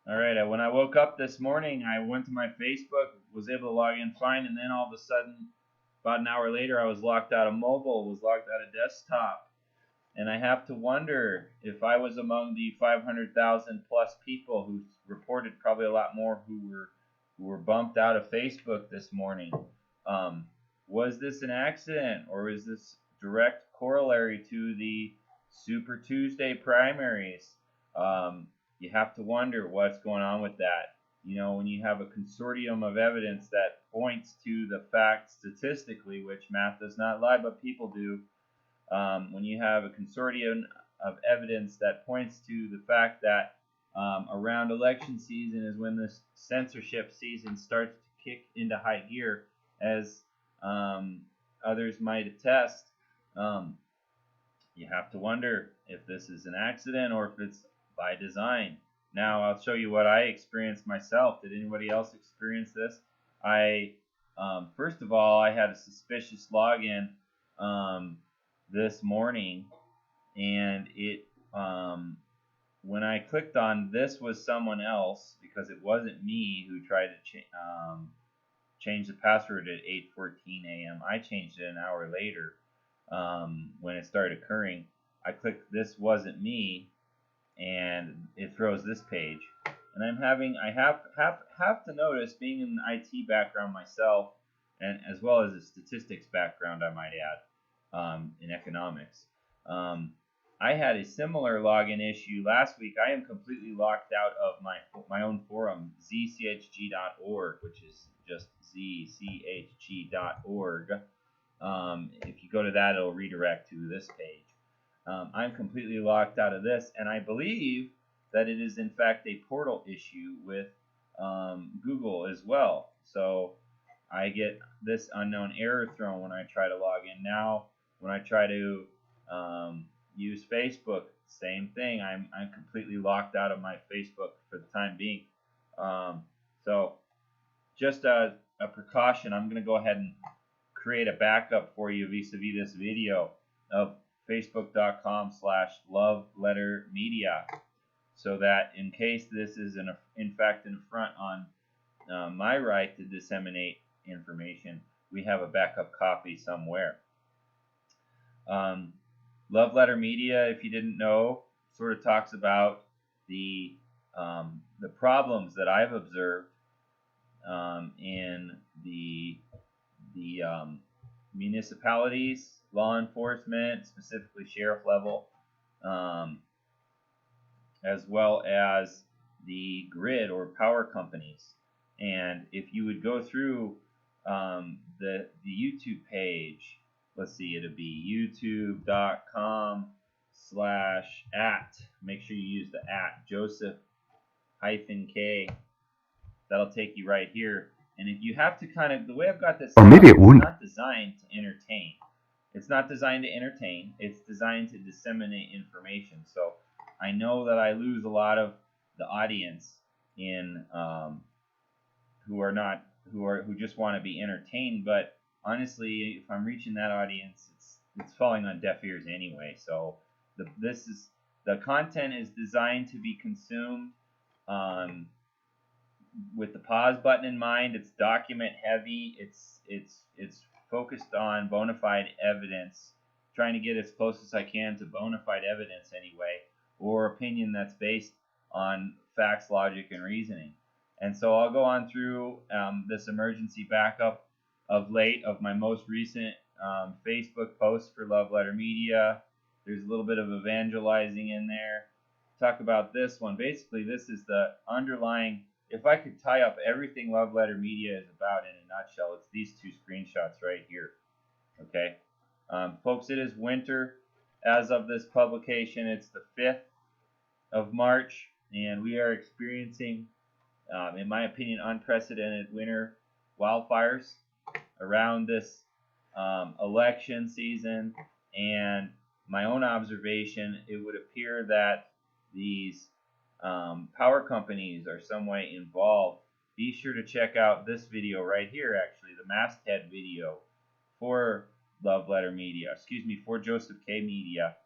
All right. When I woke up this morning, I went to my Facebook, was able to log in fine, and then all of a sudden, about an hour later, I was locked out of mobile, was locked out of desktop, and I have to wonder if I was among the 500,000 plus people who reported, probably a lot more, who were bumped out of Facebook this morning. Um, was this an accident, or is this direct corollary to the Super Tuesday primaries? Um, you have to wonder what's going on with that. When you have a consortium of evidence that points to the fact statistically, which math does not lie, but people do, when you have a consortium of evidence that points to the fact that around election season is when this censorship season starts to kick into high gear, as others might attest, um, you have to wonder if this is an accident or if it's by design. Now, I'll show you what I experienced myself. Did anybody else experience this? First of all, I had a suspicious login this morning, and when I clicked on this was someone else, because it wasn't me who tried to change the password at 8:14 a.m. I changed it an hour later when it started occurring. I clicked this wasn't me, and it throws this page. And I have to notice, being in an IT background myself, and as well as a statistics background, I might add, in economics. I had a similar login issue last week. I am completely locked out of my own forum, zchg.org, which is just zchg.org. If you go to that, it'll redirect to this page. I'm completely locked out of this, and I believe that it is in fact a portal issue with Google as well. So I get this unknown error thrown when I try to log in. Now, when I try to use Facebook, same thing. I'm completely locked out of my Facebook for the time being. So just a precaution, I'm going to go ahead and create a backup for you vis-a-vis this video of facebook.com/lovelettermedia, so that in case this is in fact an affront on my right to disseminate information, we have a backup copy somewhere. Love Letter Media, if you didn't know, sort of talks about the problems that I've observed in the municipalities, law enforcement, specifically sheriff level, as well as the grid or power companies. And if you would go through the YouTube page, let's see, it'll be youtube.com/@. Make sure you use the @Joseph-K. That'll take you right here. And if you have to the way I've got this set up, it's not designed to entertain. It's not designed to entertain. It's designed to disseminate information. So I know that I lose a lot of the audience who just want to be entertained. But honestly, if I'm reaching that audience, it's falling on deaf ears anyway. So the content is designed to be consumed with the pause button in mind. It's document heavy. It's focused on bona fide evidence, trying to get as close as I can to bona fide evidence anyway, or opinion that's based on facts, logic, and reasoning. And so I'll go on through this emergency backup of my most recent Facebook post for Love Letter Media. There's a little bit of evangelizing in there. Talk about this one. Basically, this is the underlying. If I could tie up everything Love Letter Media is about in a nutshell, it's these two screenshots right here. Okay, folks, it is winter as of this publication. It's the 5th of March, and we are experiencing, in my opinion, unprecedented winter wildfires around this election season. And my own observation, it would appear that these power companies are some way involved. Be sure to check out this video right here, actually, the masthead video for Love Letter Media, for Joseph K. Media,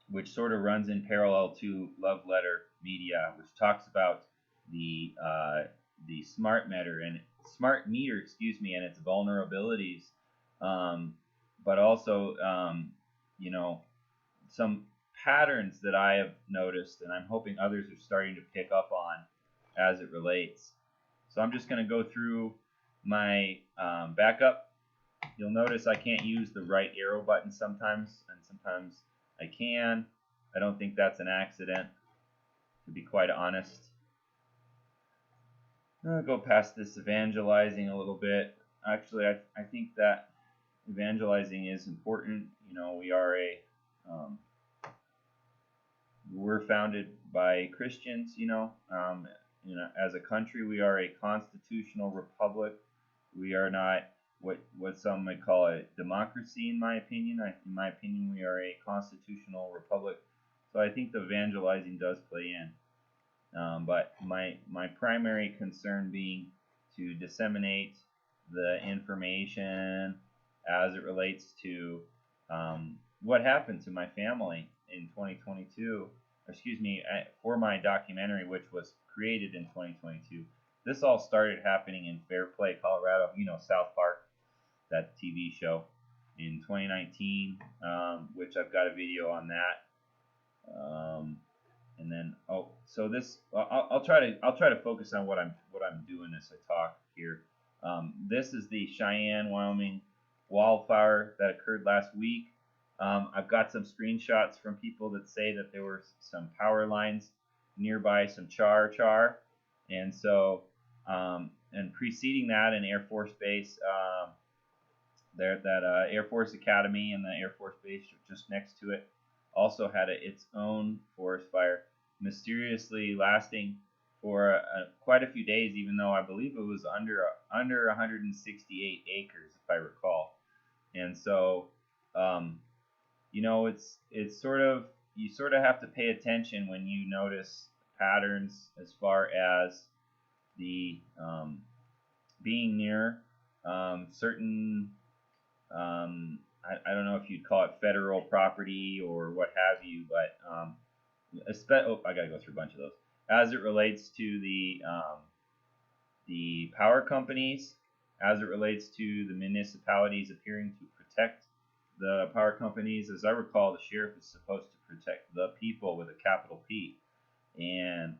which sort of runs in parallel to Love Letter media, which talks about the smart meter, and its vulnerabilities, but also some patterns that I have noticed, and I'm hoping others are starting to pick up on as it relates. So I'm just going to go through my backup. You'll notice I can't use the right arrow button sometimes, and sometimes I can. I don't think that's an accident, to be quite honest. I'll go past this evangelizing a little bit. Actually, I think that evangelizing is important. We're founded by Christians. As a country, we are a constitutional republic. We are not what some might call a democracy, in my opinion. In my opinion, we are a constitutional republic. So I think the evangelizing does play in. But my primary concern being to disseminate the information as it relates to what happened to my family in 2022. For my documentary, which was created in 2022. This all started happening in Fairplay, Colorado. South Park, that TV show, in 2019, which I've got a video on that. And then so this I'll try to focus on what I'm doing as I talk here. This is the Cheyenne, Wyoming wildfire that occurred last week. I've got some screenshots from people that say that there were some power lines nearby, some char, and so and preceding that, an Air Force base, Air Force Academy and the Air Force base just next to it also had its own forest fire, mysteriously lasting for quite a few days, even though I believe it was under 168 acres, if I recall. And so it's sort of, you sort of have to pay attention when you notice patterns as far as the being near certain I don't know if you'd call it federal property or what have you, but I gotta go through a bunch of those. As it relates to the power companies, as it relates to the municipalities appearing to protect the power companies, as I recall, the sheriff is supposed to protect the people with a capital P. And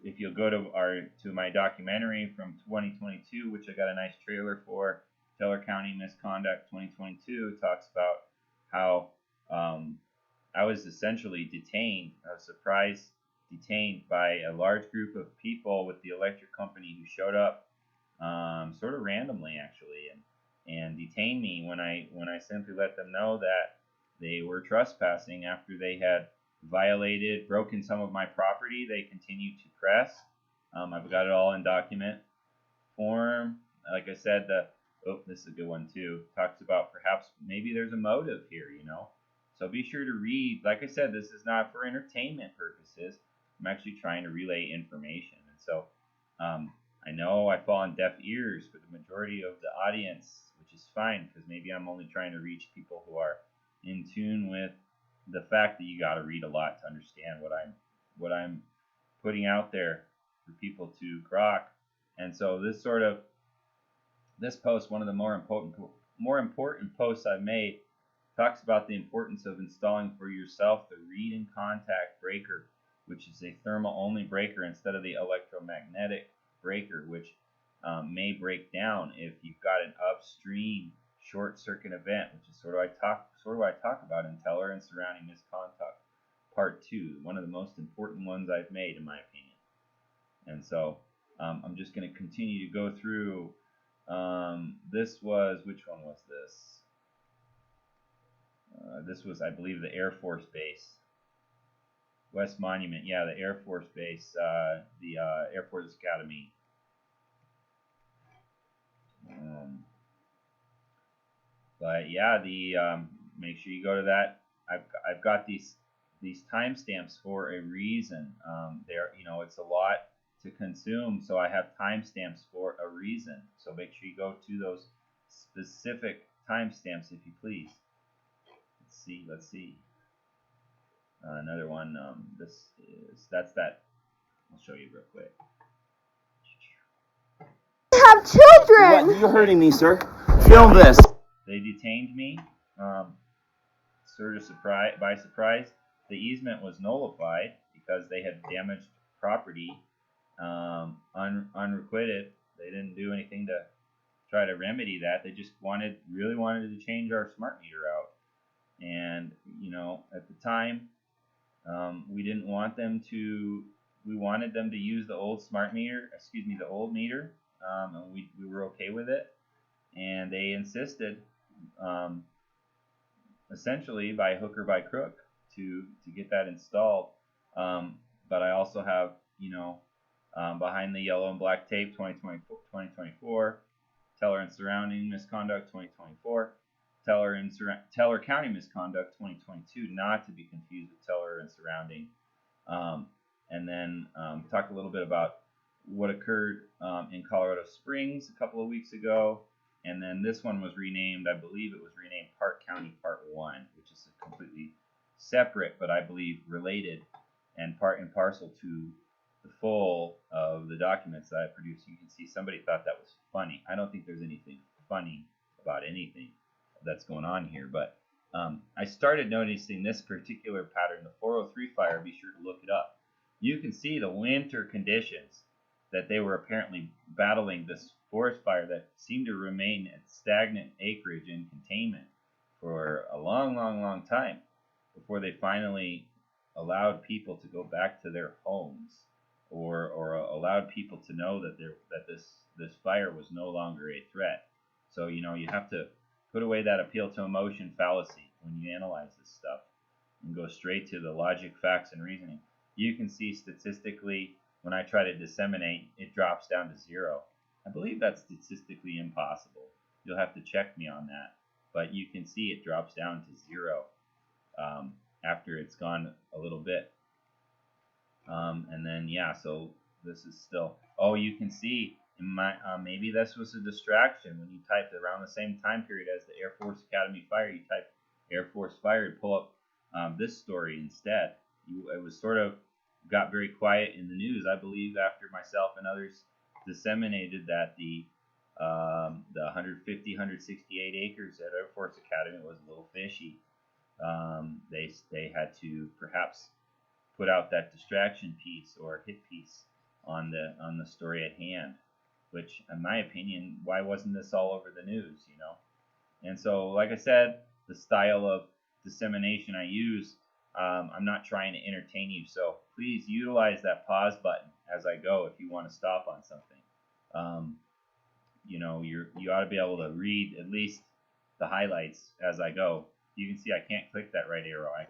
if you'll go to my documentary from 2022, which I got a nice trailer for, Teller County Misconduct 2022, it talks about how I was essentially detained, surprise detained by a large group of people with the electric company who showed up sort of randomly, actually, and detained me when I simply let them know that they were trespassing after they had broken some of my property. They continued to press. I've got it all in document form. Like I said, this is a good one too. Talks about perhaps maybe there's a motive here, So be sure to read. Like I said, this is not for entertainment purposes. I'm actually trying to relay information. And so I know I fall on deaf ears for the majority of the audience, which is fine, because maybe I'm only trying to reach people who are in tune with the fact that you got to read a lot to understand what I'm putting out there for people to grok. And so this post, one of the more important posts I've made, talks about the importance of installing for yourself the read and contact breaker, which is a thermal only breaker instead of the electromagnetic breaker, which may break down if you've got an upstream short circuit event, which is sort of what I talk about in Teller and Surrounding Misconduct Part 2, one of the most important ones I've made, in my opinion. And so I'm just going to continue to go through. Which one was this? This was, I believe, the Air Force Base. West Monument, yeah, the Air Force Base, the Air Force Academy. But yeah, make sure you go to that. I've got these timestamps for a reason. It's a lot to consume, so I have timestamps for a reason. So make sure you go to those specific timestamps, if you please. Let's see. Another one. That's that show you real quick. Have children! What? You're hurting me, sir. Film this. They detained me, sort of by surprise. The easement was nullified because they had damaged property, unrequited. They didn't do anything to try to remedy that. They just really wanted to change our smart meter out. And at the time, we didn't want them to. We wanted them to use the old smart meter, the old meter, and we were okay with it. And they insisted, essentially by hook or by crook, to get that installed. But I also have, behind the yellow and black tape, 2024, Teller and surrounding misconduct, 2024. Teller County misconduct 2022, not to be confused with Teller and surrounding. And then talk a little bit about what occurred in Colorado Springs a couple of weeks ago. And then this one was renamed, I believe it was renamed Park County Part 1, which is completely separate, but I believe related and part and parcel to the full of the documents that I produced. You can see somebody thought that was funny. I don't think there's anything funny about anything that's going on here, but I started noticing this particular pattern, the 403 fire. Be sure to look it up. You can see the winter conditions that they were apparently battling, this forest fire that seemed to remain at stagnant acreage and containment for a long time before they finally allowed people to go back to their homes, or allowed people to know that this fire was no longer a threat. So you have to put away that appeal to emotion fallacy when you analyze this stuff and go straight to the logic, facts, and reasoning. You can see statistically, when I try to disseminate, it drops down to 0. I believe that's statistically impossible. You'll have to check me on that. But you can see it drops down to 0 after it's gone a little bit. And then, so this is still... Oh, you can see, maybe this was a distraction. When you typed around the same time period as the Air Force Academy fire, you typed Air Force fire to pull up this story instead. It was sort of got very quiet in the news, I believe, after myself and others disseminated that the 168 acres at Air Force Academy was a little fishy. They had to perhaps put out that distraction piece or hit piece on the story at hand, which, in my opinion, why wasn't this all over the news? And so, like I said, the style of dissemination I use, I'm not trying to entertain you, so please utilize that pause button as I go if you want to stop on something. You ought to be able to read at least the highlights as I go. You can see I can't click that right arrow. I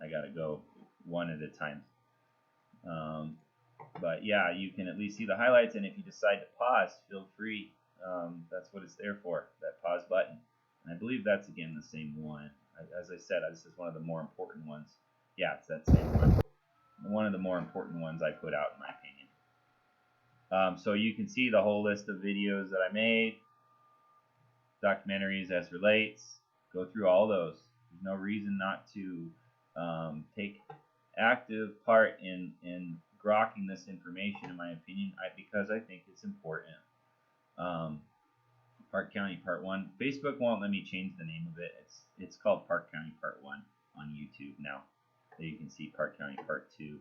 gotta go one at a time. But yeah, you can at least see the highlights, and if you decide to pause, feel free. That's what it's there for, that pause button. And I believe that's again the same one. As I said, this is one of the more important ones. Yeah, it's that same one. One of the more important ones I put out, in my opinion. So you can see the whole list of videos that I made, documentaries as relates. Go through all those. There's no reason not to take active part in grokking this information, in my opinion, because I think it's important. Park County Part 1. Facebook won't let me change the name of it. It's called Park County Part 1 on YouTube now. There you can see Park County Part 2.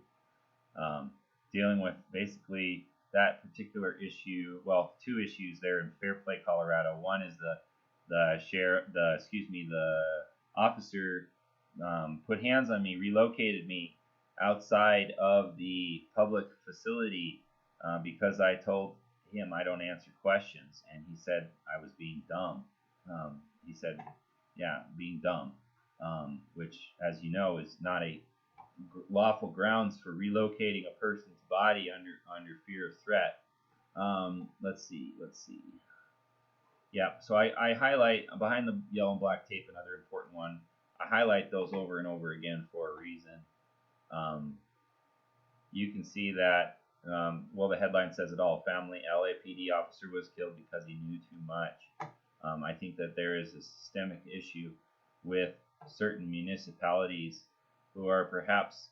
Dealing with basically that particular issue. Well, 2 issues there in Fairplay, Colorado. One is the officer put hands on me, relocated me outside of the public facility because I told him I don't answer questions, and he said I was being dumb. He said, yeah, being dumb, which, as you know, is not a lawful grounds for relocating a person's body under fear of threat. Let's see. Yeah, so I highlight behind the yellow and black tape, another important one. I highlight those over and over again for a reason. You can see that, the headline says it all. Family LAPD officer was killed because he knew too much. I think that there is a systemic issue with certain municipalities who are perhaps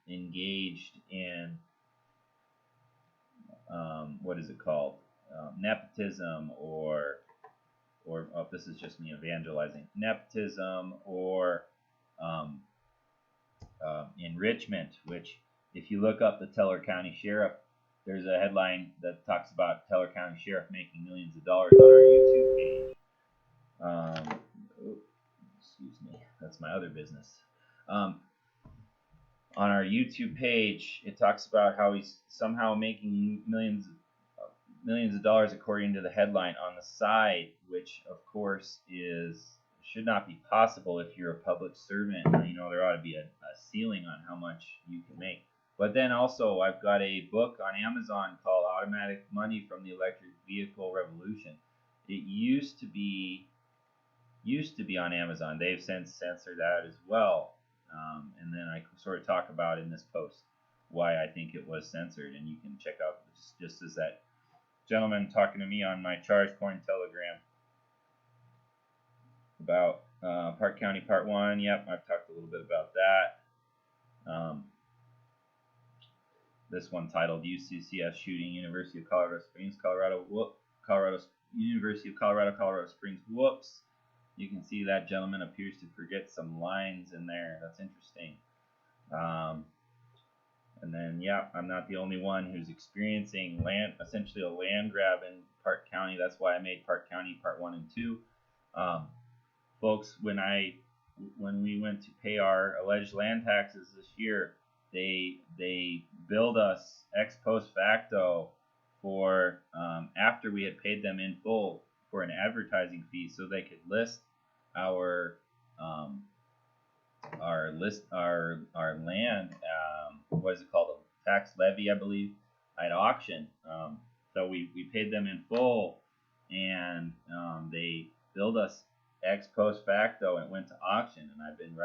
engaged in what is it called? Nepotism or oh, this is just me evangelizing. Nepotism or enrichment, which if you look up the Teller County Sheriff, there's a headline that talks about Teller County Sheriff making millions of dollars on our YouTube page. Excuse me, that's my other business. On our YouTube page, it talks about how he's somehow making millions of dollars according to the headline on the side, which of course should not be possible if you're a public servant. You know, there ought to be a ceiling on how much you can make. But then also, I've got a book on Amazon called Automatic Money from the Electric Vehicle Revolution. It used to be on Amazon. They've since censored that as well. And then I sort of talk about in this post why I think it was censored, and you can check out just as that gentleman talking to me on my ChargeCoin Telegram about Park County Part 1. Yep, I've talked a little bit about that. This one titled UCCS Shooting, University of Colorado Springs, Colorado, University of Colorado Springs, whoops. You can see that gentleman appears to forget some lines in there. That's interesting. And then, yeah, I'm not the only one who's experiencing essentially a land grab in Park County. That's why I made Park County Part 1 and 2. Folks, when we went to pay our alleged land taxes this year, they billed us ex post facto for after we had paid them in full for an advertising fee, so they could list our land. What is it called? A tax levy, I believe, at auction. So we paid them in full, and they billed us ex post facto, and it went to auction. And I've been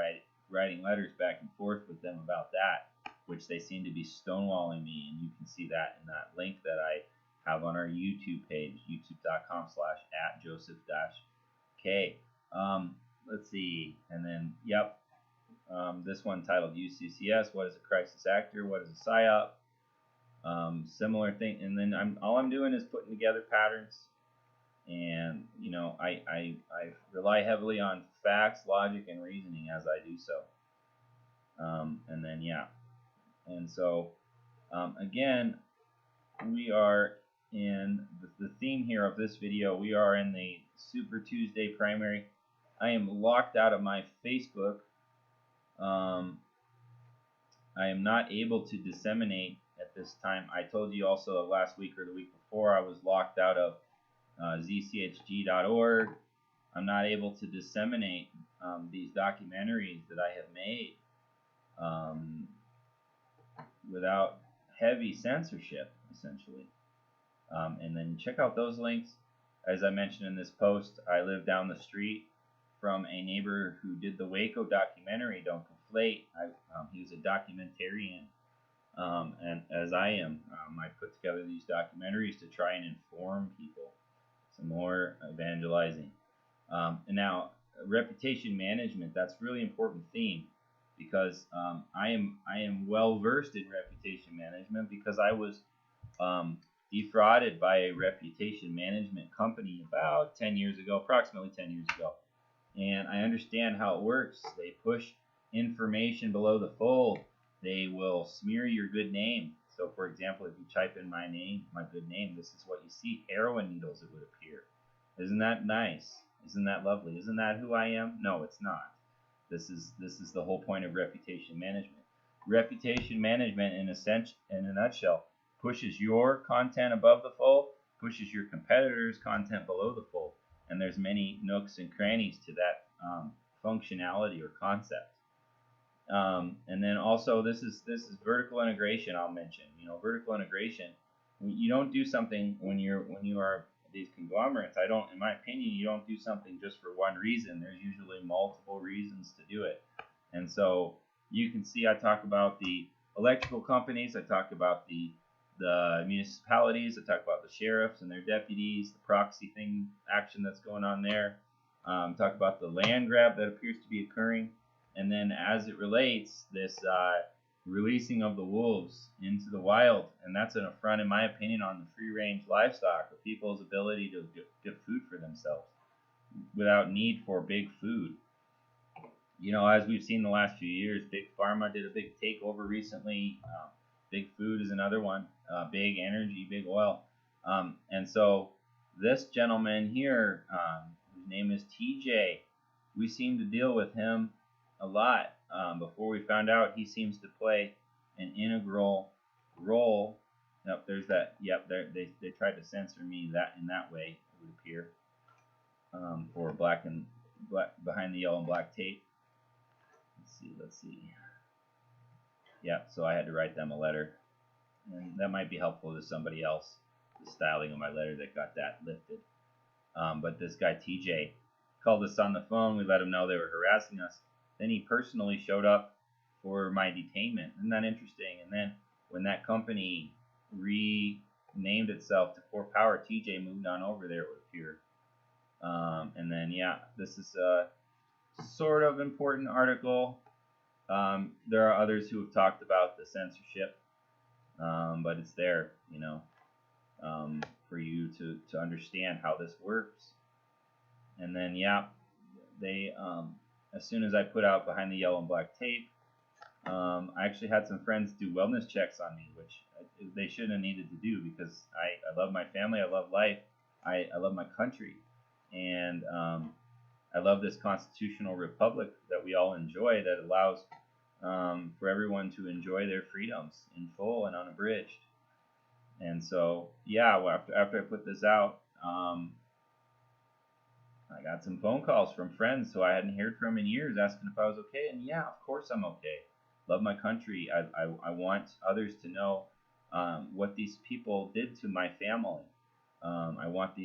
writing letters back and forth with them about that, which they seem to be stonewalling me, and you can see that in that link that I have on our YouTube page, youtube.com/@Joseph-K. Let's see, and then, yep, this one titled UCCS, what is a crisis actor, what is a PSYOP, similar thing, and then all I'm doing is putting together patterns, and, you know, I rely heavily on facts, logic, and reasoning as I do so, and then, yeah, and so, again, we are in the theme here of this video. We are in the Super Tuesday primary. I am locked out of my Facebook. I am not able to disseminate at this time. I told you also last week or the week before I was locked out of zchg.org. I'm not able to disseminate these documentaries that I have made without heavy censorship, essentially. And then check out those links. As I mentioned in this post, I live down the street from a neighbor who did the Waco documentary, Don't Conflate. He was a documentarian, and as I am, I put together these documentaries to try and inform people. Some more evangelizing. And now, reputation management, that's a really important theme, because I am well versed in reputation management, because I was defrauded by a reputation management company about 10 years ago, approximately 10 years ago. And I understand how it works. They push information below the fold. They will smear your good name. So, for example, if you type in my name, my good name, this is what you see. Heroin needles, it would appear. Isn't that nice? Isn't that lovely? Isn't that who I am? No, it's not. This is the whole point of reputation management. Reputation management, in a nutshell, pushes your content above the fold, pushes your competitors' content below the fold. And there's many nooks and crannies to that functionality or concept. And then also this is vertical integration. I'll mention. You know, vertical integration. You don't do something when you are these conglomerates. In my opinion, you don't do something just for one reason. There's usually multiple reasons to do it. And so you can see I talk about the electrical companies. I talk about the municipalities. I talk about the sheriffs and their deputies, the proxy action that's going on there. Talk about the land grab that appears to be occurring, and then as it relates, this releasing of the wolves into the wild, and that's an affront, in my opinion, on the free-range livestock, of people's ability to get food for themselves without need for big food. As we've seen the last few years, Big Pharma did a big takeover recently. Big food is another one. Big energy, big oil. And so this gentleman here, whose name is TJ, we seem to deal with him a lot. Before we found out, he seems to play an integral role. Yep, there's that. Yep, they tried to censor me in that way, it would appear, for black behind the yellow and black tape. Let's see. Yeah, so I had to write them a letter, and that might be helpful to somebody else, the styling of my letter that got that lifted. But this guy TJ called us on the phone. We let him know they were harassing us. Then he personally showed up for my detainment. Isn't that interesting? And then when that company renamed itself to 4 Power, TJ moved on over there, it would appear. And then, yeah, this is a sort of important article. There are others who have talked about the censorship, but it's there, for you to understand how this works. And then, yeah, they, as soon as I put out Behind the Yellow and Black Tape, I actually had some friends do wellness checks on me, which they shouldn't have needed to do, because I love my family, I love life, I love my country, and I love this constitutional republic that we all enjoy, that allows for everyone to enjoy their freedoms in full and unabridged. And so, yeah, after I put this out, I got some phone calls from friends who I hadn't heard from in years, asking if I was okay. And yeah, of course I'm okay. Love my country. I want others to know what these people did to my family. I want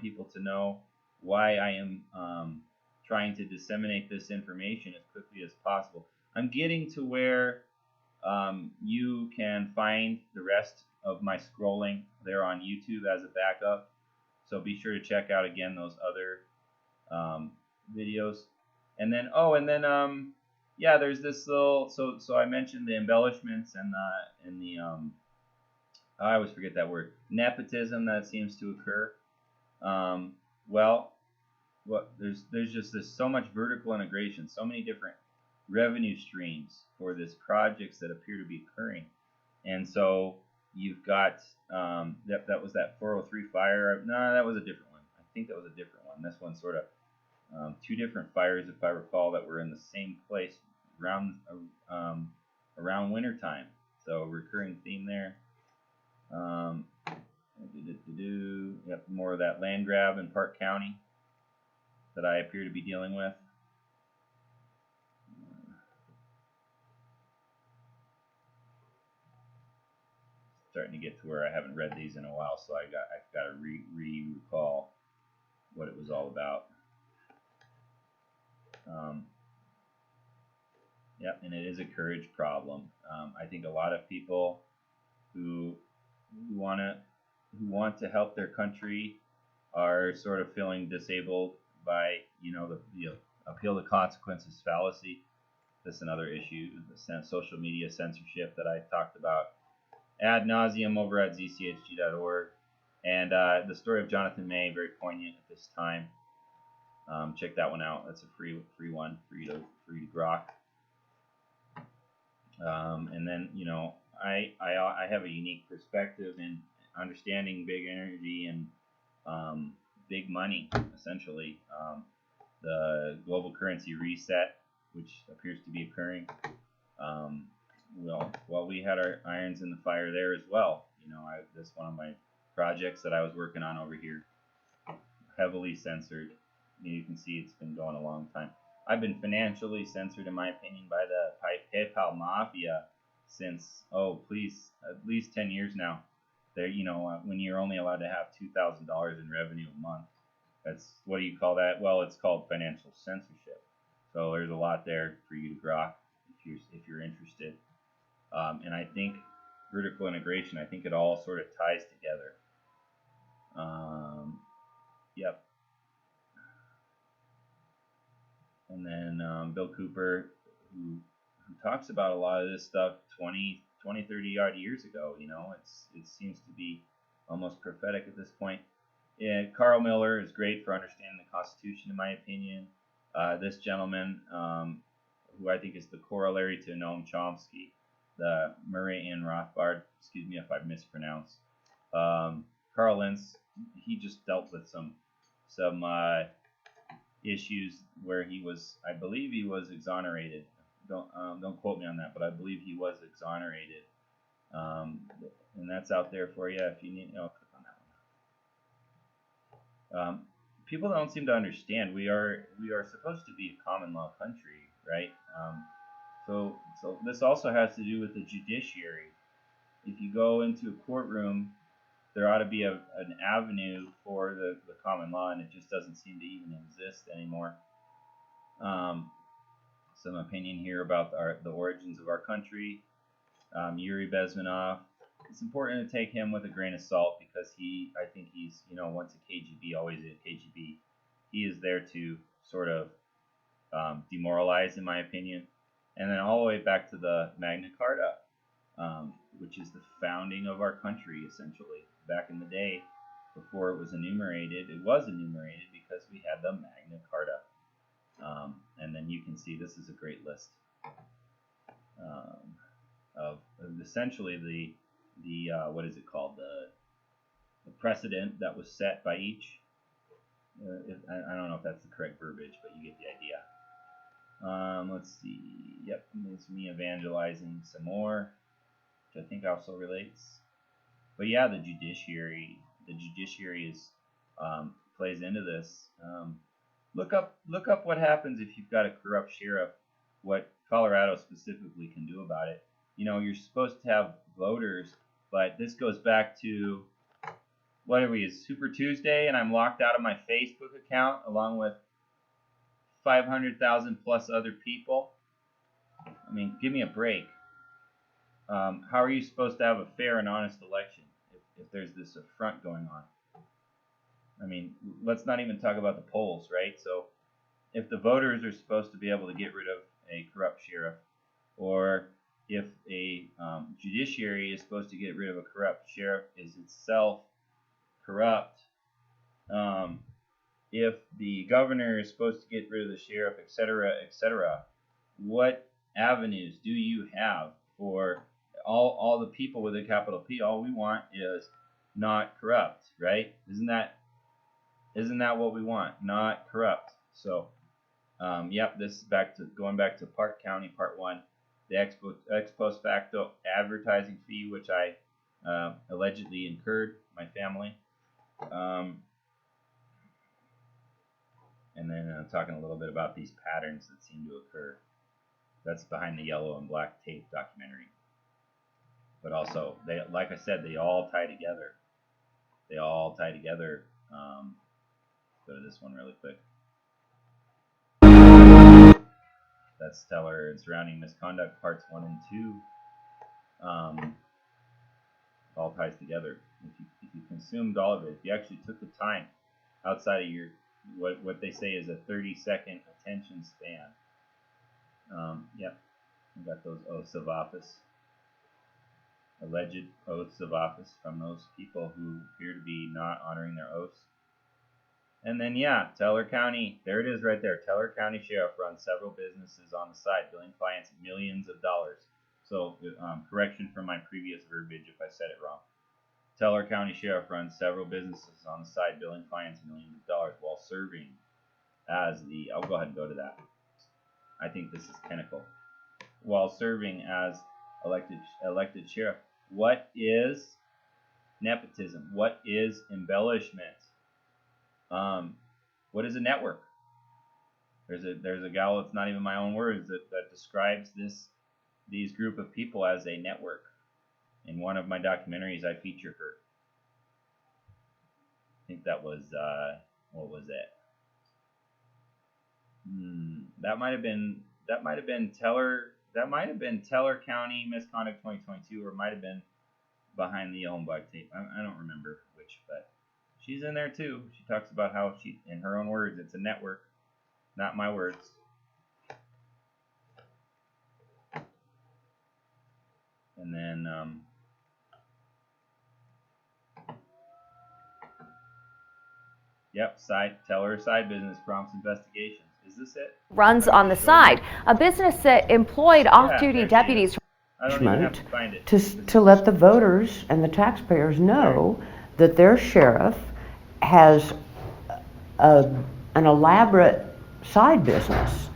people to know why I am trying to disseminate this information as quickly as possible. I'm getting to where you can find the rest of my scrolling there on YouTube as a backup. So be sure to check out again those other videos. And then yeah, there's this little, so I mentioned the embellishments and the I always forget that word, nepotism that seems to occur. There's so much vertical integration, so many different revenue streams for this projects that appear to be occurring. And so you've got that was that 403 fire. No, that was a different one. I think that was a different one. This one's sort of two different fires, if I recall, that were in the same place around winter time. So recurring theme there. Yep, more of that land grab in Park County that I appear to be dealing with. Starting to get to where I haven't read these in a while, so I've got to recall what it was all about. Yep, and it is a courage problem. I think a lot of people who want to help their country are sort of feeling disabled by the appeal to consequences fallacy. That's another issue, the social media censorship that I talked about ad nauseum over at zchg.org, and the story of Jonathan May, very poignant at this time. Check that one out. That's a free one, free to grok. And then I have a unique perspective in understanding big energy and big money, essentially. The global currency reset, which appears to be occurring. Well, we had our irons in the fire there as well. That's one of my projects that I was working on over here, heavily censored. You can see it's been going a long time. I've been financially censored, in my opinion, by the PayPal mafia since, at least 10 years now. There, when you're only allowed to have $2,000 in revenue a month, that's, what do you call that? Well, it's called financial censorship. So there's a lot there for you to grok if you're interested. And I think vertical integration, I think it all sort of ties together. Yep. And then Bill Cooper, who talks about a lot of this stuff 20, 30 odd years ago. It seems to be almost prophetic at this point. Yeah, Carl Miller is great for understanding the Constitution, in my opinion. This gentleman, who I think is the corollary to Noam Chomsky, the Murray N. Rothbard, excuse me if I mispronounce. Carl Lentz, he just dealt with some issues where I believe he was exonerated. Don't quote me on that, but I believe he was exonerated. And that's out there for you if you need. Click on that one. People don't seem to understand. We are supposed to be a common law country, right? So this also has to do with the judiciary. If you go into a courtroom, there ought to be an avenue for the common law, and it just doesn't seem to even exist anymore. Some opinion here about the origins of our country. Yuri Bezmenov. It's important to take him with a grain of salt because I think he's, once a KGB, always a KGB. He is there to sort of demoralize, in my opinion. And then all the way back to the Magna Carta, which is the founding of our country, essentially. Back in the day, before it was enumerated because we had the Magna Carta. And then you can see this is a great list of essentially the what is it called, the precedent that was set by each. I don't know if that's the correct verbiage, but you get the idea. Let's see. Yep, it's me evangelizing some more, which I think also relates. But yeah, the judiciary is plays into this. Look up what happens if you've got a corrupt sheriff. What Colorado specifically can do about it. You're supposed to have voters, but this goes back to what are we? It's Super Tuesday, and I'm locked out of my Facebook account along with 500,000 plus other people. I mean, give me a break. How are you supposed to have a fair and honest election if there's this affront going on? I mean, let's not even talk about the polls, right? So if the voters are supposed to be able to get rid of a corrupt sheriff, or if a judiciary is supposed to get rid of a corrupt sheriff is itself corrupt, if the governor is supposed to get rid of the sheriff, etc., what avenues do you have for all the people with a capital P? All we want is not corrupt, right? Isn't that what we want? Not corrupt. So, yep, this is going back to Park County, Part 1, the ex post facto advertising fee, which I allegedly incurred, my family. And then talking a little bit about these patterns that seem to occur. That's behind the yellow and black tape documentary. But also, like I said, they all tie together. Go to this one really quick. That's Stellar and Surrounding Misconduct, Parts 1 and 2. All ties together. If you consumed all of it, if you actually took the time outside of your what they say is a 30-second attention span. Yep, I got those oaths of office, alleged oaths of office from those people who appear to be not honoring their oaths. And then, yeah, Teller County, there it is right there. Teller County Sheriff runs several businesses on the side, billing clients millions of dollars. So, correction from my previous verbiage if I said it wrong. Teller County Sheriff runs several businesses on the side, billing clients millions of dollars while serving as I'll go ahead and go to that. I think this is pinnacle. While serving as elected sheriff. What is nepotism? What is embellishment? What is a network? There's a gal, it's not even my own words, that describes these group of people as a network. In one of my documentaries, I feature her. I think that was what was it? That might have been Teller County Misconduct 2022, or it might have been Behind the Yellow and Black Tape. I don't remember which, but she's in there too. She talks about how in her own words, it's a network, not my words. And then yep, side business prompts investigations. Is this it? Runs on the side. A business that employed off-duty deputies I don't even have to find it. To let the voters and the taxpayers know that their sheriff has an elaborate side business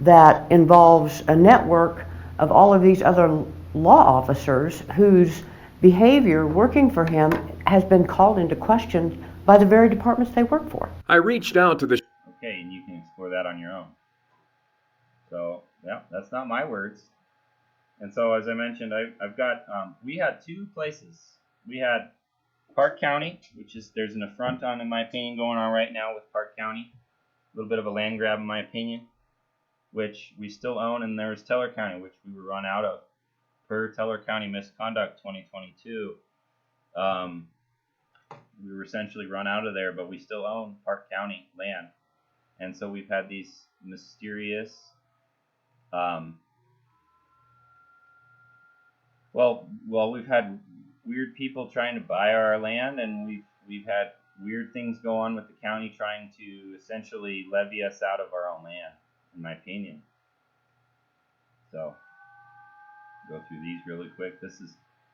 that involves a network of all of these other law officers whose behavior working for him has been called into question by the very departments they work for. I reached out to the Okay, and you can explore that on your own. So, yeah, that's not my words. And so, as I mentioned, I've got, we had two places. We had Park County, which is, there's an affront on, in my opinion, going on right now with Park County. A little bit of a land grab, in my opinion, which we still own. And there was Teller County, which we were run out of per Teller County Misconduct 2022. We were essentially run out of there, but we still own Park County land. And so we've had these mysterious, we've had weird people trying to buy our land, and we've had weird things go on with the county trying to essentially levy us out of our own land, in my opinion. So, go through these really quick.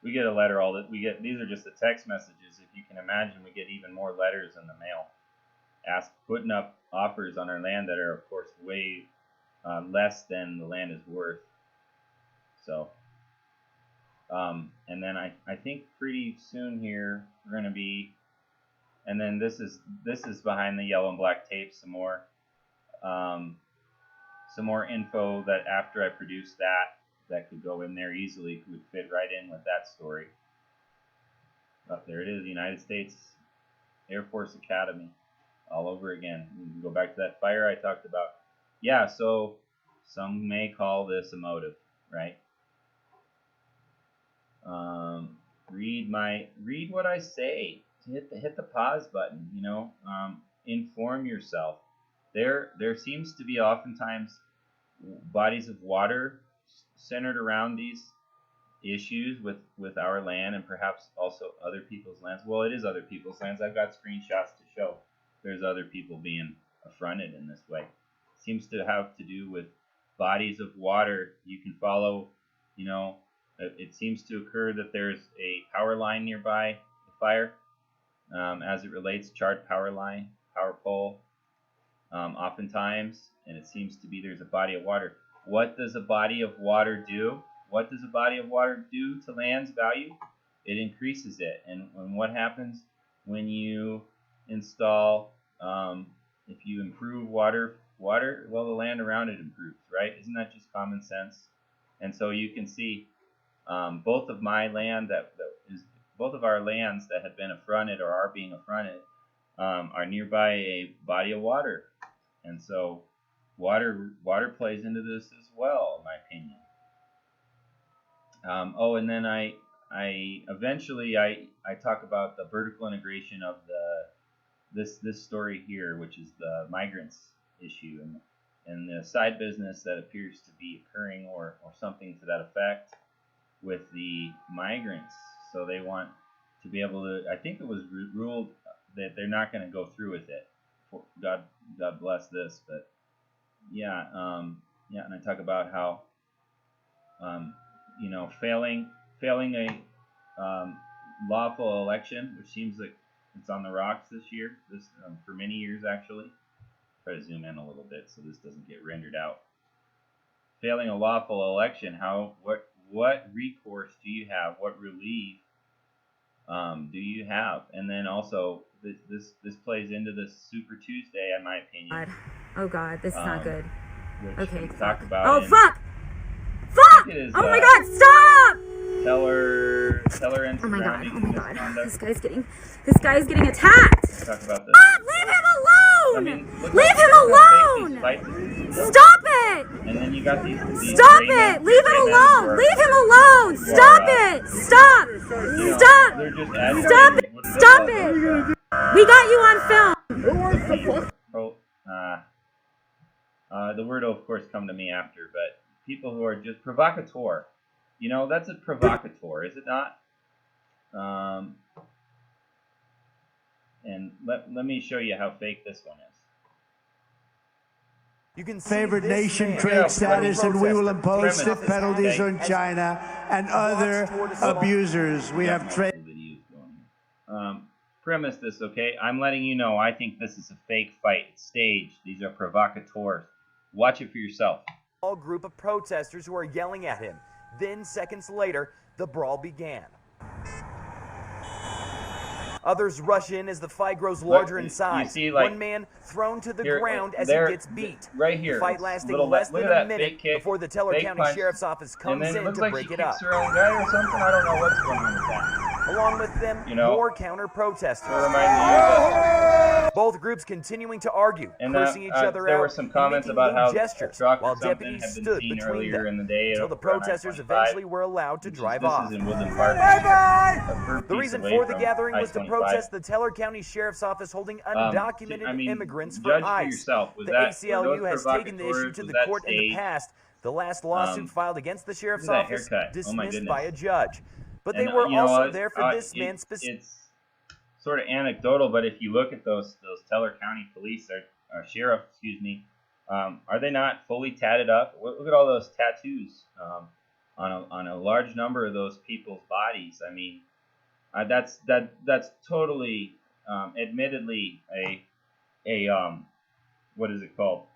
We get a letter these are just the text messages. If you can imagine, we get even more letters in the mail putting up offers on our land that are, of course, way less than the land is worth. So, and then I think pretty soon here we're going to be, and then this is behind the yellow and black tape, some more info that after I produce that could go in there easily, would fit right in with that story. Oh, there it is, United States Air Force Academy, all over again. We can go back to that fire I talked about. Yeah, so some may call this a motive, right? Read what I say. Hit the pause button. Inform yourself. There seems to be oftentimes bodies of water centered around these issues with our land, and perhaps also other people's lands. Well, it is other people's lands. I've got screenshots to show there's other people being affronted in this way. It seems to have to do with bodies of water. You can follow, it seems to occur that there's a power line nearby the fire, as it relates, charred power line, power pole, oftentimes, and it seems to be there's a body of water. What does a body of water do? What does a body of water do to land's value? It increases it. And what happens when you install, if you improve water, well, the land around it improves, right? Isn't that just common sense? And so you can see both of our lands that have been affronted or are being affronted are nearby a body of water. And so water plays into this as well, in my opinion. And then I eventually talk about the vertical integration of this story here, which is the migrants issue and the side business that appears to be occurring or something to that effect with the migrants. So they want to be able to, I think it was ruled that they're not going to go through with it. God bless this, but yeah, and I talk about how failing a lawful election, which seems like it's on the rocks this year, for many years actually. Try to zoom in a little bit so this doesn't get rendered out. Failing a lawful election, what recourse do you have? What relief do you have? And then also this plays into this Super Tuesday, in my opinion. Oh God, this is not good. Okay. Talk about. Oh fuck! Fuck! Oh my God! Stop! Teller and oh my God! This guy's getting attacked. Talk about this. Ah, leave him alone! Leave him alone! Stop it! And then you got these Stop it! Leave him alone! Leave him alone! Stop it! Stop! Stop! Stop it! Stop it! We got you on film. The word will of course come to me after, but people who are just provocateur. You know, that's a provocateur, is it not? And let me show you how fake this one is. You can favored nation trade status, and we will impose stiff penalties on China and other abusers. We have trade. Premise this, okay? I'm letting you know I think this is a fake fight. It's staged. These are provocateurs. Watch it for yourself. Small group of protesters who are yelling at him. Then, seconds later, the brawl began. Others rush in as the fight grows larger in size. See, like, one man thrown to the here, ground as there, he gets beat. Right here. The fight lasting little, less than a minute kick, before the Teller County punch, Sheriff's Office comes and then in it looks to like break she it up. kicks her own guy or something. I don't know what's going on with that. Along with them, you know, more counter-protesters. Both groups continuing to argue, cursing each other there out, were some comments about how gestures, while deputies stood between them in the day until the protesters eventually were allowed to drive off. This is in Woodland Park. The reason for the gathering was to protest the Teller County Sheriff's Office holding undocumented immigrants for ICE. The ACLU has taken the issue to the court in the past. The last lawsuit filed against the Sheriff's Office dismissed by a judge. But they were also there for this man specifically. It's sort of anecdotal, but if you look at those Teller County police or sheriff, are they not fully tatted up? Look at all those tattoos on a large number of those people's bodies. I mean, that's totally, admittedly, a what is it called?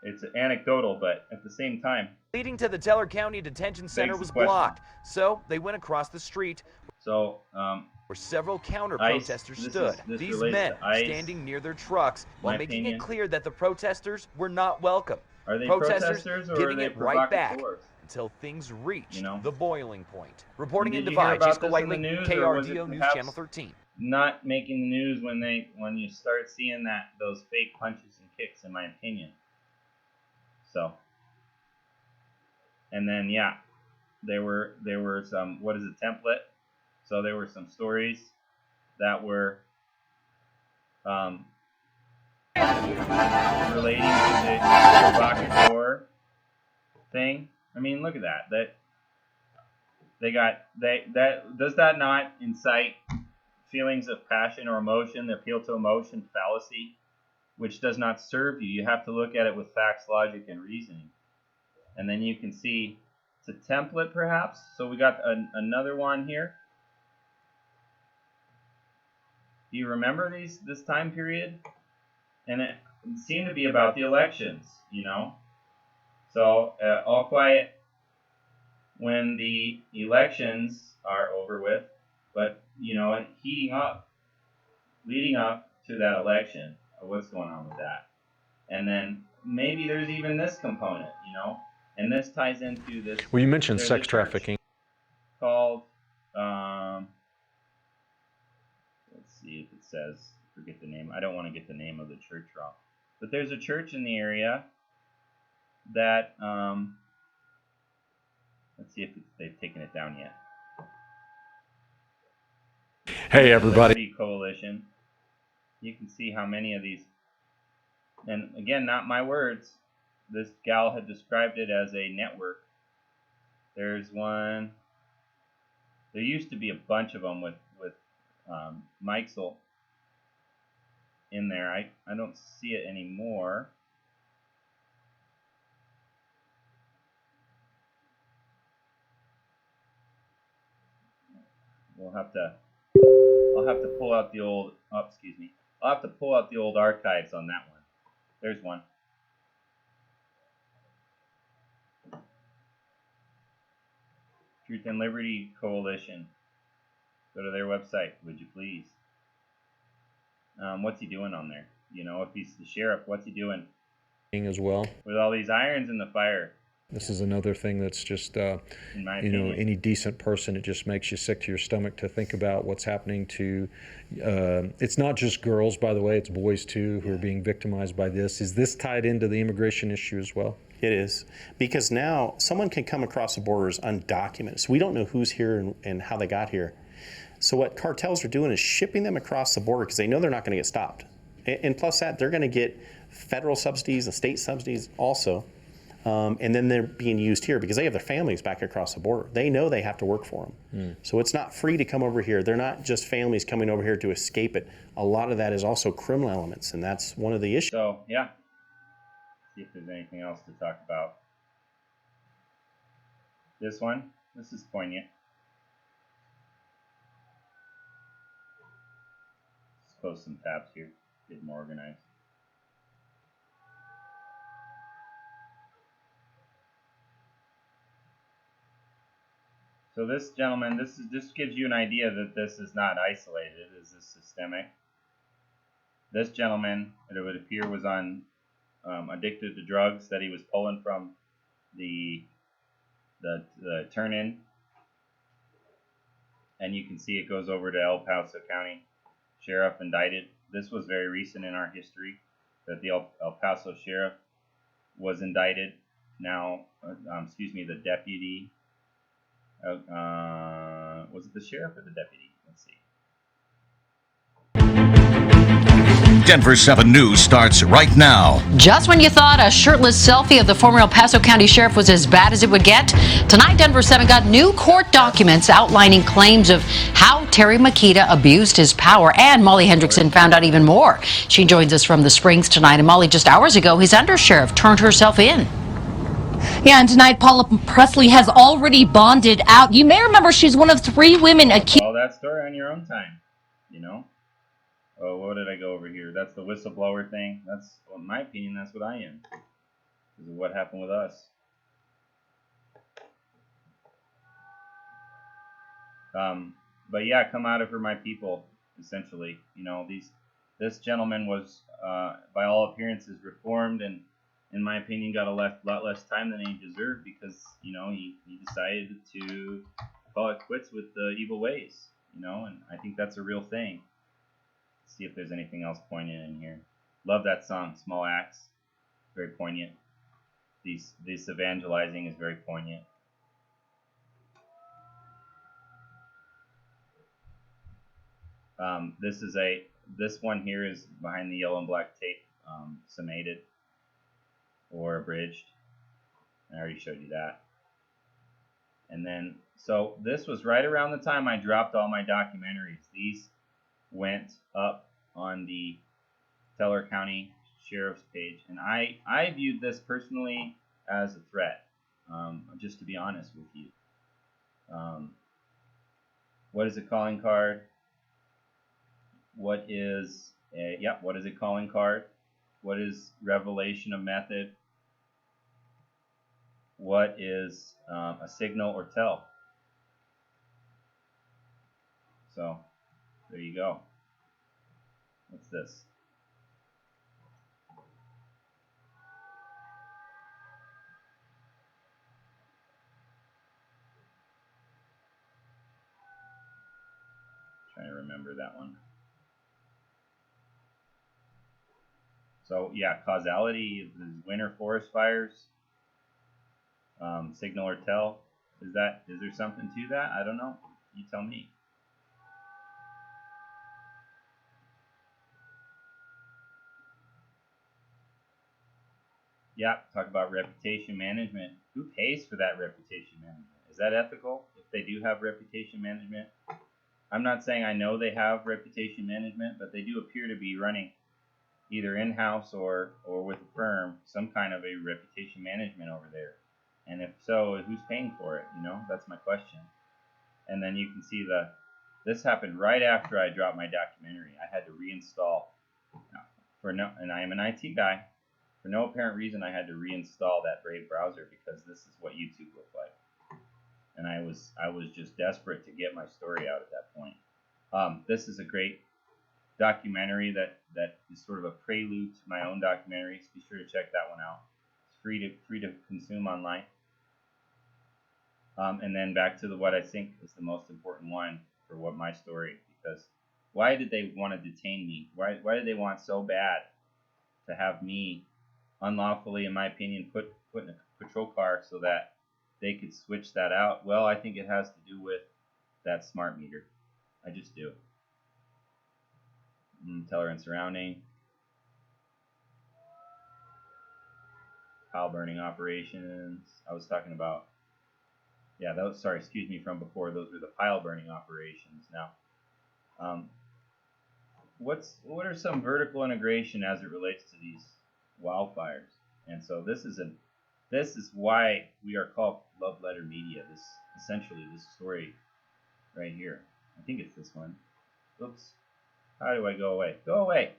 It's anecdotal, but at the same time, leading to the Teller County Detention Center was blocked, so they went across the street. So, where several counter-protesters stood. These men standing near their trucks while making it clear that the protesters were not welcome. Are they protesters or giving are they it right back until things reached the boiling point. Reporting in Divide, Jessica Whiteley, KRDO News Channel 13. Not making the news when you start seeing those fake punches and kicks, in my opinion. So, and then there were some, what is a template? So there were some stories that were relating to the provocateur thing. I mean, look at that. Does that not incite feelings of passion or emotion, the appeal to emotion fallacy, which does not serve you? You have to look at it with facts, logic, and reasoning. And then you can see it's a template, perhaps. So we got another one here. Do you remember this time period? And it seemed to be about the elections, So all quiet when the elections are over with, but and leading up to that election, what's going on with that? And then maybe there's even this component, and this ties into this. Well, you mentioned sex trafficking. Called, let's see if it says, forget the name. I don't want to get the name of the church wrong. But there's a church in the area that, let's see if they've taken it down yet. Hey, everybody. Coalition. You can see how many of these, and again, not my words, this gal had described it as a network. There's one, there used to be a bunch of them with Mikesel in there. I don't see it anymore. I'll have to pull out the old, I'll have to pull out the old archives on that one. There's one. Truth and Liberty Coalition. Go to their website, would you please? What's he doing on there? If he's the sheriff, what's he doing? As well. With all these irons in the fire. This is another thing that's just, in my opinion, any decent person, it just makes you sick to your stomach to think about what's happening to, it's not just girls, by the way, it's boys too who are being victimized by this. Is this tied into the immigration issue as well? It is, because now someone can come across the borders undocumented. So we don't know who's here and how they got here. So what cartels are doing is shipping them across the border because they know they're not going to get stopped. And plus that, they're going to get federal subsidies and state subsidies also. and then they're being used here because they have their families back across the border. They know they have to work for them. So it's not free to come over here. They're not just families coming over here to escape it. A lot of that is also criminal elements, and that's one of the issues. So, yeah. See if there's anything else to talk about. This one, this is poignant. Let's close some tabs here, get more organized. So this gentleman, this gives you an idea that this is not isolated. This is systemic. This gentleman, it would appear, was on addicted to drugs that he was pulling from the turn-in, and you can see it goes over to El Paso County Sheriff indicted. This was very recent in our history that the El Paso Sheriff was indicted. Now, the deputy. Was it the sheriff or the deputy? Let's see. Denver 7 News starts right now. Just when you thought a shirtless selfie of the former El Paso County Sheriff was as bad as it would get, tonight Denver 7 got new court documents outlining claims of how Terry Makita abused his power, and Molly Hendrickson found out even more. She joins us from the Springs tonight, and Molly, just hours ago, his undersheriff turned herself in. Yeah, and tonight Paula Presley has already bonded out. You may remember she's one of 3 women accused. All that story on your own time, you know. Oh, what did I go over here? That's the whistleblower thing. That's, well, in my opinion, that's what I am. This is what happened with us. But yeah, come out of her, my people. Essentially, you know, this gentleman was, by all appearances, reformed, and in my opinion, got a lot less time than he deserved because, you know, he decided to call it quits with the evil ways, you know, and I think that's a real thing. Let's see if there's anything else poignant in here. Love that song, Small Acts. Very poignant. This evangelizing is very poignant. This one here is behind the yellow and black tape, summated or abridged. I already showed you that. And then, so this was right around the time I dropped all my documentaries. These went up on the Teller County Sheriff's page, and I viewed this personally as a threat, just to be honest with you. What is a calling card? What is a calling card? What is revelation of method? What is a signal or tell? So, there you go. What's this? Trying to remember that one. So yeah, causality is winter forest fires. Signal or tell. Is there something to that? I don't know. You tell me. Yeah, talk about reputation management. Who pays for that reputation management? Is that ethical if they do have reputation management? I'm not saying I know they have reputation management, but they do appear to be running either in-house or with a firm some kind of a reputation management over there. And if so, who's paying for it? You know, that's my question. And then you can see this happened right after I dropped my documentary. I had to reinstall and I am an IT guy. For no apparent reason, I had to reinstall that Brave browser because this is what YouTube looked like. And I was just desperate to get my story out at that point. This is a great documentary that is sort of a prelude to my own documentaries. Be sure to check that one out. It's free to consume online. And then back to what I think is the most important one for what my story, because why did they want to detain me? Why did they want so bad to have me unlawfully, in my opinion, put in a patrol car so that they could switch that out? Well, I think it has to do with that smart meter. I just do. Teller and surrounding. pile burning operations. I was talking about, yeah, those, sorry, excuse me, from before, those were the pile burning operations. Now, what are some vertical integration as it relates to these wildfires? And so this is why we are called Love Letter Media. This essentially this story right here. I think it's this one. Oops. How do I go away? Go away.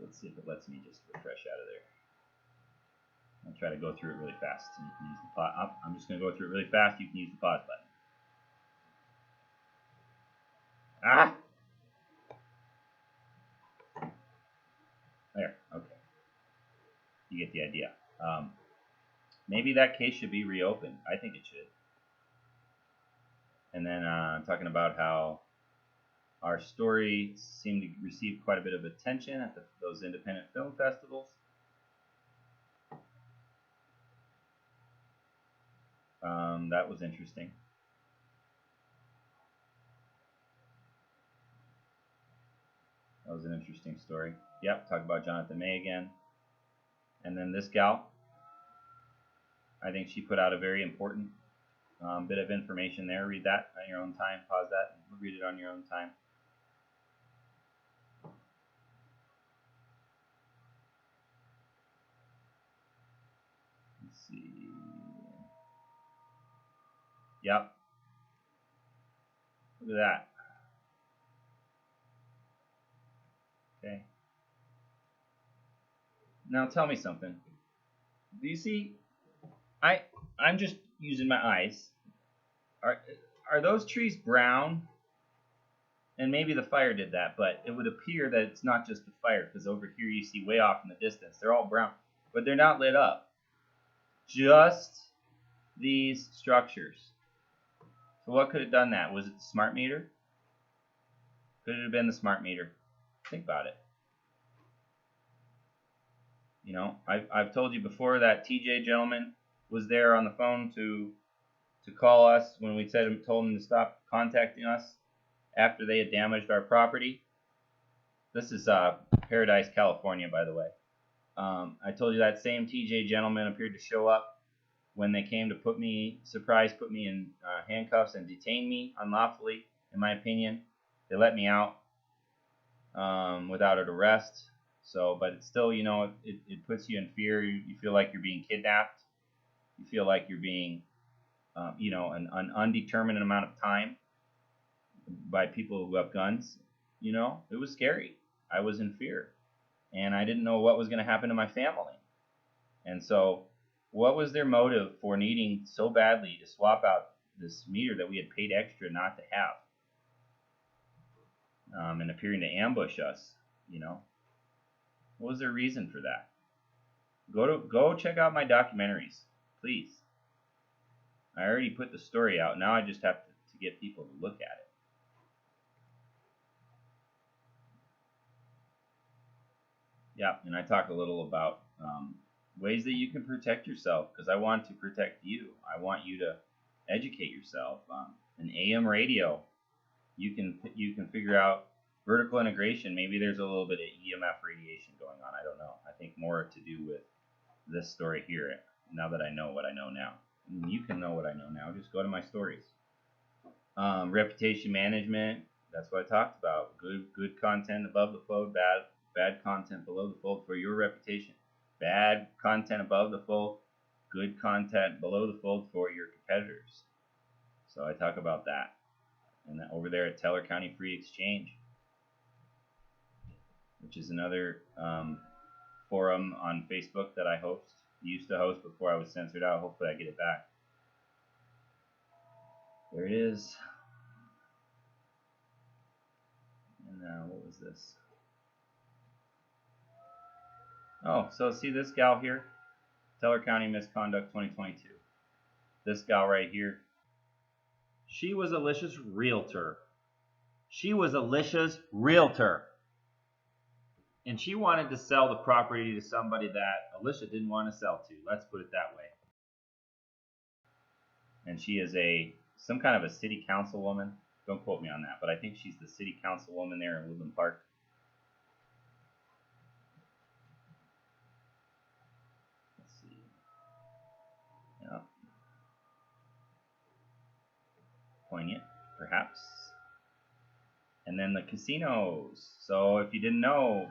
Let's see if it lets me just refresh out of there. I'll try to go through it really fast. So you can use the pause. I'm just going to go through it really fast. You can use the pause button. Ah! There. Okay. You get the idea. Maybe that case should be reopened. I think it should. And then talking about how our story seemed to receive quite a bit of attention at those independent film festivals. That was interesting. That was an interesting story. Yep, talk about Jonathan May again. And then this gal, I think she put out a very important bit of information there. Read that on your own time. Pause that and read it on your own time. Let's see. Yep. Look at that. Okay. Now tell me something. Do you see? I'm just using my eyes. Are those trees brown? And maybe the fire did that, but it would appear that it's not just the fire, because over here you see way off in the distance, they're all brown, but they're not lit up. Just these structures. So what could have done that? Was it the smart meter? Could it have been the smart meter? Think about it. You know, I've told you before that TJ gentleman was there on the phone to call us when we told him to stop contacting us after they had damaged our property. This is Paradise, California, by the way. I told you that same TJ gentleman appeared to show up when they came to put me in handcuffs and detain me unlawfully, in my opinion. They let me out without an arrest. So, but it's still, you know, it puts you in fear. You feel like you're being kidnapped. You feel like you're being, you know, an undetermined amount of time by people who have guns. You know, it was scary. I was in fear. And I didn't know what was going to happen to my family. And so, what was their motive for needing so badly to swap out this meter that we had paid extra not to have? And appearing to ambush us, you know? What was their reason for that? Go check out my documentaries, please. I already put the story out. Now I just have to get people to look at it. Yeah, and I talk a little about ways that you can protect yourself, because I want to protect you. I want you to educate yourself. An AM radio, you can figure out vertical integration. Maybe there's a little bit of EMF radiation going on. I don't know. I think more to do with this story here. Now that I know what I know now, and you can know what I know now. Just go to my stories. Reputation management. That's what I talked about. Good content above the fold. Bad content below the fold for your reputation. Bad content above the fold. Good content below the fold for your competitors. So I talk about that. And that over there at Teller County Free Exchange, which is another forum on Facebook that I used to host before I was censored out. Hopefully I get it back. There it is. And what was this? Oh, so see this gal here? Teller County Misconduct 2022. This gal right here. She was Alicia's realtor. And she wanted to sell the property to somebody that Alicia didn't want to sell to. Let's put it that way. And she is some kind of a city councilwoman. Don't quote me on that, but I think she's the city councilwoman there in Woodland Park. poignant, perhaps. And then the casinos. So if you didn't know,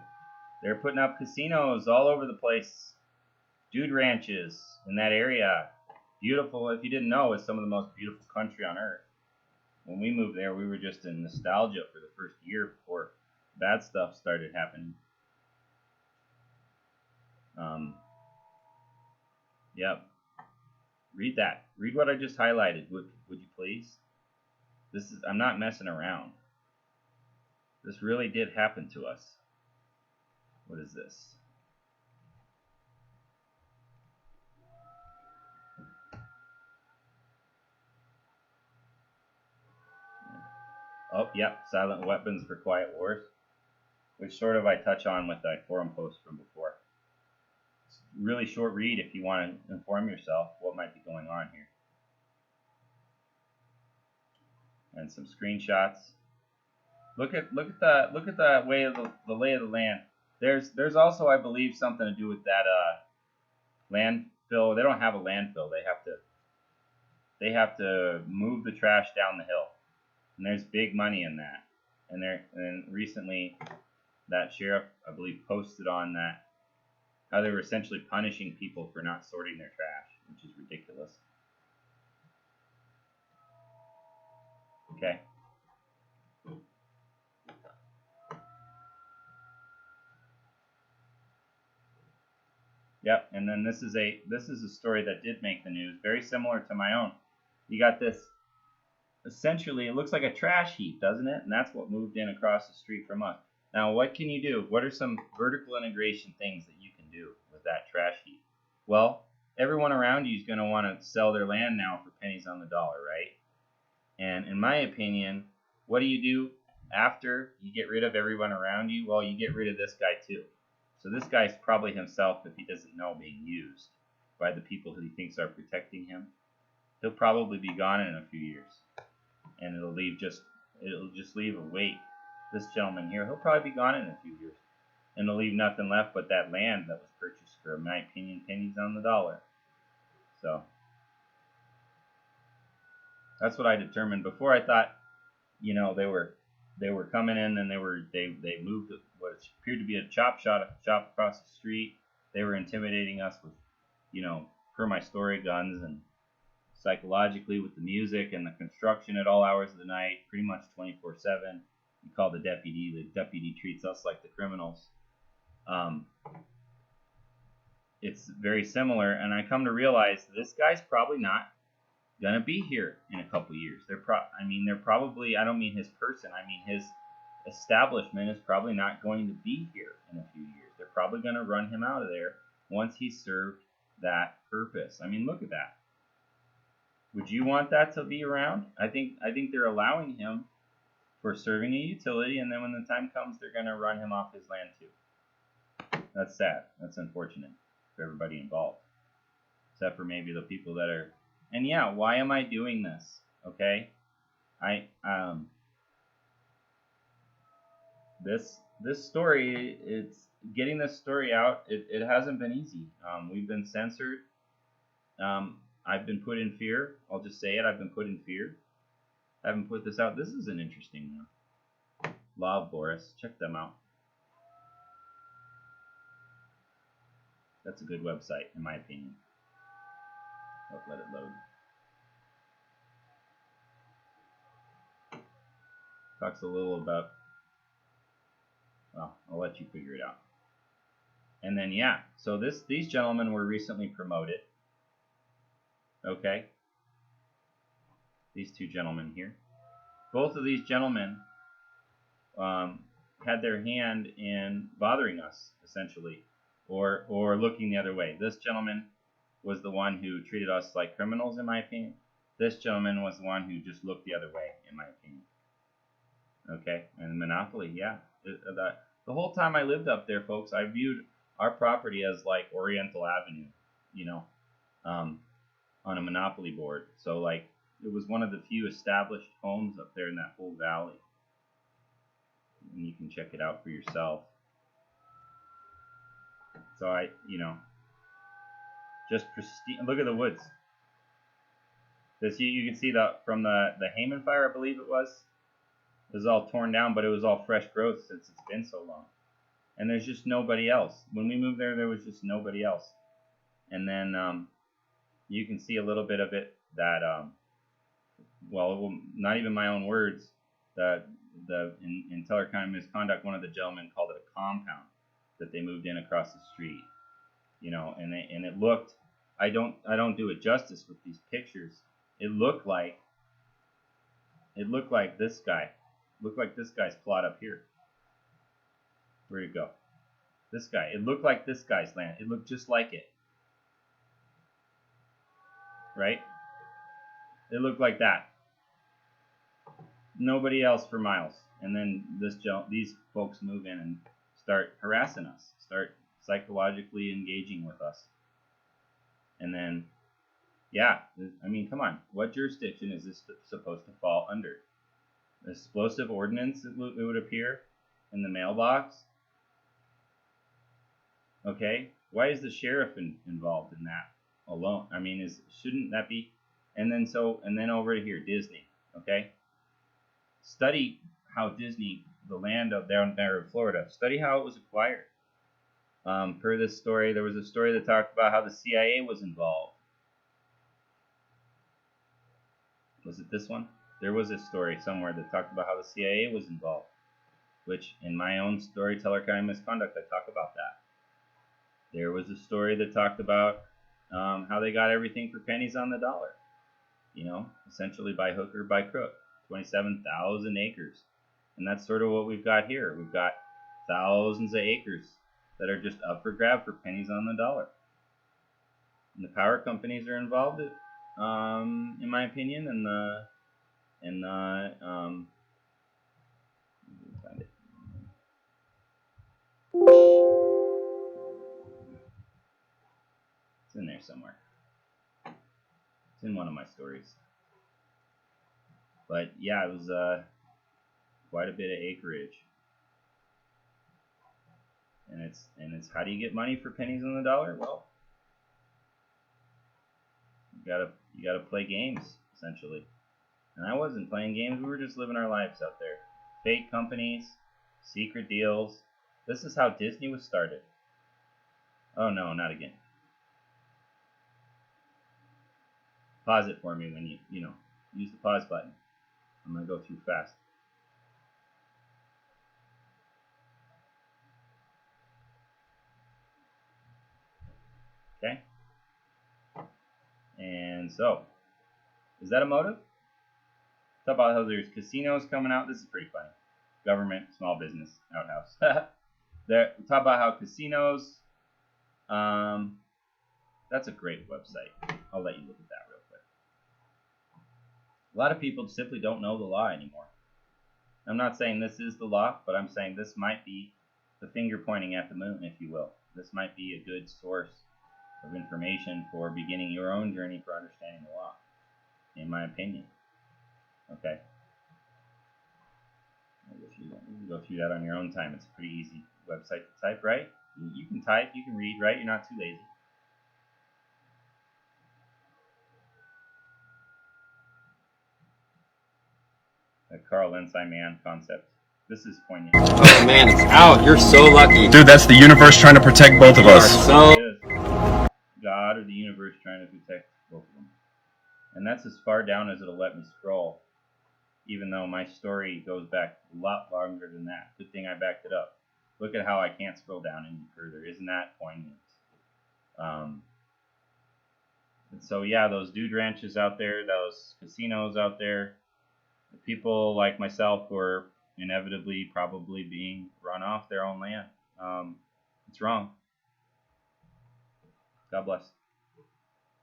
they're putting up casinos all over the place. Dude ranches in that area. Beautiful. If you didn't know, it's some of the most beautiful country on earth. When we moved there, we were just in nostalgia for the first year before bad stuff started happening. Yep. Read that. Read what I just highlighted, would you please? I'm not messing around. This really did happen to us. What is this? Oh, yep, silent weapons for quiet wars, which sort of I touch on with that forum post from before. It's a really short read if you want to inform yourself what might be going on here. And some screenshots. Look at the way of the lay of the land. There's also, I believe, something to do with that landfill. They don't have a landfill. They have to move the trash down the hill. And there's big money in that. And recently, that sheriff, I believe, posted on that how they were essentially punishing people for not sorting their trash, which is ridiculous. Okay. Yep. And then this is a story that did make the news, very similar to my own. You got this. Essentially, it looks like a trash heap, doesn't it? And that's what moved in across the street from us. Now, what can you do? What are some vertical integration things that you can do with that trash heap? Well, everyone around you is going to want to sell their land now for pennies on the dollar, right? And in my opinion, what do you do after you get rid of everyone around you? Well, you get rid of this guy too. So this guy's probably himself, if he doesn't know, being used by the people who he thinks are protecting him. He'll probably be gone in a few years. And it'll just leave a weight. This gentleman here, he'll probably be gone in a few years. And it'll leave nothing left but that land that was purchased for, in my opinion, pennies on the dollar. So that's what I determined. Before, I thought, they were coming in and they moved what appeared to be a shop across the street. They were intimidating us with, per my story, guns, and psychologically with the music and the construction at all hours of the night, pretty much 24/7. We call the deputy treats us like the criminals. It's very similar, and I come to realize this guy's probably not gonna be here in a couple years. They're probably, I don't mean his person, I mean his establishment is probably not going to be here in a few years. They're probably gonna run him out of there once he's served that purpose. I mean, look at that. Would you want that to be around? I think they're allowing him for serving a utility, and then when the time comes, they're going to run him off his land too. That's sad. That's unfortunate for everybody involved, except for maybe the people that are. And yeah, why am I doing this? Okay, this story, it's getting this story out. It hasn't been easy. We've been censored. I've been put in fear. I'll just say it. I've been put in fear. I haven't put this out. This is an interesting one. Law of Boris. Check them out. That's a good website, in my opinion. Oh, let it load. Talks a little about. Well, I'll let you figure it out. And then, yeah. So these gentlemen were recently promoted. Okay, these two gentlemen here. Both of these gentlemen had their hand in bothering us, essentially, or looking the other way. This gentleman was the one who treated us like criminals, in my opinion. This gentleman was the one who just looked the other way, in my opinion. Okay, and Monopoly, yeah. The whole time I lived up there, folks, I viewed our property as like Oriental Avenue, on a Monopoly board. So like it was one of the few established homes up there in that whole valley. And you can check it out for yourself. So just pristine. Look at the woods. This you can see from the Hayman fire, I believe it was all torn down, but it was all fresh growth since it's been so long. And there's just nobody else. When we moved there was just nobody else. And then you can see a little bit of it that, well, not even my own words, that in Teller County misconduct, one of the gentlemen called it a compound that they moved in across the street. You know, and it looked, I don't do it justice with these pictures. It looked like this guy. Looked like this guy's plot up here. Where'd it go? This guy. It looked like this guy's land. It looked just like it. Right? It looked like that. Nobody else for miles. And then these folks move in and start harassing us. Start psychologically engaging with us. And then, yeah, I mean, come on. What jurisdiction is this supposed to fall under? Explosive ordinance, it would appear, in the mailbox. Okay, why is the sheriff involved in that alone? I mean, shouldn't that be? And then over here, Disney. Okay, study how Disney, the land down there in Florida, study how it was acquired. Per this story, there was a story that talked about how the CIA was involved. Was it this one? There was a story somewhere that talked about how the CIA was involved, which in my own story, Teller County Misconduct, I talk about that. There was a story that talked about how they got everything for pennies on the dollar, you know, essentially by hook or by crook, 27,000 acres. And that's sort of what we've got here. We've got thousands of acres that are just up for grab for pennies on the dollar. And the power companies are involved, in my opinion, and find it. It's in there somewhere. It's in one of my stories. But yeah, it was quite a bit of acreage. And it's how do you get money for pennies on the dollar? Well, you gotta play games, essentially. And I wasn't playing games, we were just living our lives out there. Fake companies, secret deals. This is how Disney was started. Oh no, not again. Pause it for me when you know, use the pause button. I'm gonna go through fast. Okay. And so, is that a motive? Talk about how there's casinos coming out. This is pretty funny. Government, small business, outhouse. Talk about how casinos. That's a great website. I'll let you look at that real quick. A lot of people simply don't know the law anymore. I'm not saying this is the law, but I'm saying this might be the finger pointing at the moon, if you will. This might be a good source of information for beginning your own journey for understanding the law, in my opinion. Okay. You can go through that on your own time. It's a pretty easy website to type, right? You can type, you can read, right? You're not too lazy. The Carl Lensai man concept. This is poignant. Oh man, it's out. You're so lucky. Dude, that's the universe trying to protect both of us. So God or the universe trying to protect both of them. And that's as far down as it'll let me scroll. Even though my story goes back a lot longer than that. Good thing I backed it up. Look at how I can't scroll down any further. Isn't that poignant? And so yeah, those dude ranches out there, those casinos out there, the people like myself who are inevitably probably being run off their own land. It's wrong. God bless.